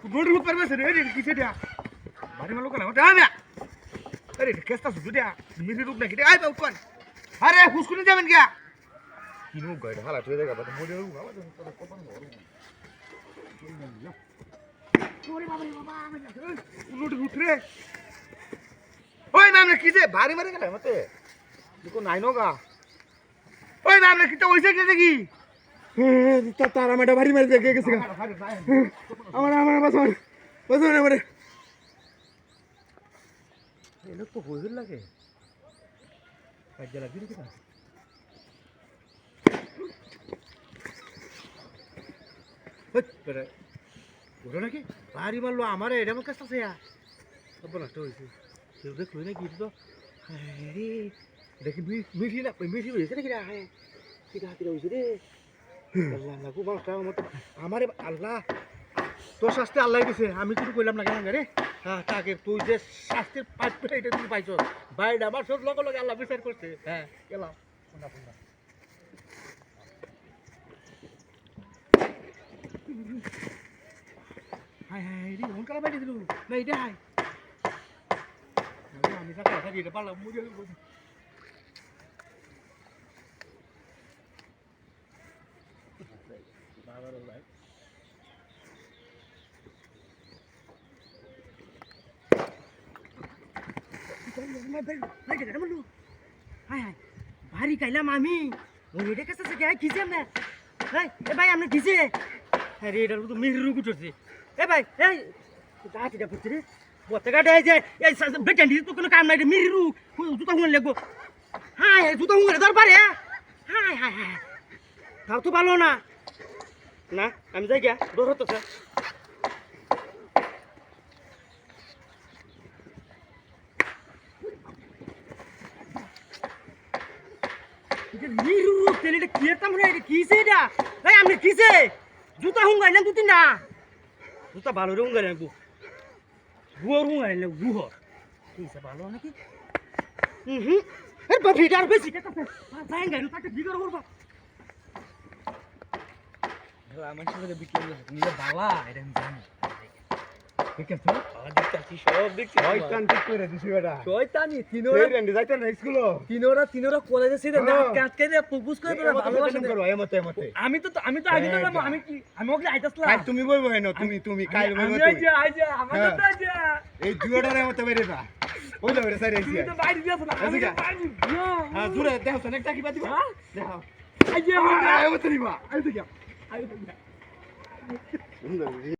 road ऊपर में से रे किसे दिया बारे में लोग ना मत आ ना अरे कैसा सुध दिया मेरी रूप ना किटे आए बाबू कौन अरे उसको नहीं जावन क्या किनो गए हाल तो देगा बता मोड़े रूगा तो कोपन हो अरे बाबा उलट उठ रे ओए नाम ने किसे भारी मारे गला मते देखो नाइनो का ओए नाम ने किते वैसे कैसे की तारा मैडम भारी मार दे किसी का हमारा बस हमारे ये लोग तो हो ही लगे जला गिर कितना पर उड़ो ना कि भारी मार लो हमारे एरिया में कैसा से यार सब नष्ट हो गई केउ देख लो ना गिर तो अरे देखिए मीठी ना मीठी हुई है क्या है किधर हुई रे আল্লাহ লাগু বালটা মত আমারে আল্লাহ তোর শাস্তি আল্লাহ দিছে আমি কিছু কইলাম না কেন রে হ্যাঁ তাকে তুই যে শাস্তির পাইপটা এটা তুই পাইছস বাইরে আমার সব লগে লগে আল্লাহ বিচার করছে হ্যাঁ গেলাম কোনা কোনা হাই হাই রে কোন কালা বাইরে দিলু না এটা হাই আমি যা কথা দিতে পারলাম মুজে भारी कैलाम आम्ही रेडे कसं काय खिचे ना भाई आमने खिचे रेडर तो मिरू कुठे ए भाई ए जाती त्या पुत्री बोते का द्यायचे भेटली तू कोण काम नाही मिरू तू तर म्हणले गो हाय तू तर म्हणले दरबार आहे हाय हाय हाय खाव तू भालो ना ना आम्ही जाय घ्या दोर होतो सर মিরু তেলে কিয়েতা মনে এটা কিসে এটা ভাই আমি কিসে জুতা হুঙ্গাই না দুতি না জুতা ভালো রে হুঙ্গাই না গুহর হুঙ্গাই না গুহর কিসে ভালো নাকি এ ভিড়ার বেশি কে কাছে যাই গাই তাকে ভিড় করবা আমার সাথে বিক্রি নিয়ে বালা এটা আমি জানি দেখছ দেখছি সব দেখছি শয়তান ঠিক করে দিছি বেটা শয়তানি তিনোরা রেন্ডি যাইতে না স্কুল তিনোরা কলেজে ছিলেন না কাটকে দিয়ে প্রপোজ করে তোরা ভালোবাসা করো এমতে আমি তো আগে তো আমি কি আমি ওকে আইতাছলা কাল তুমি বইবো হেন তুমি কাল বইবো তুই আই যা আমাদের তো আই যা এই দুয়াটার এমতে বাইরে যা ওই যাও রে সাইরে আইছি তুমি তো বাইরে দিয়াছ না আমি বাইরে হ্যাঁ দূরে দেখো অনেকটা কি বাদিবা দেখো আই যা এমতে নিবা আই তো কি আই তো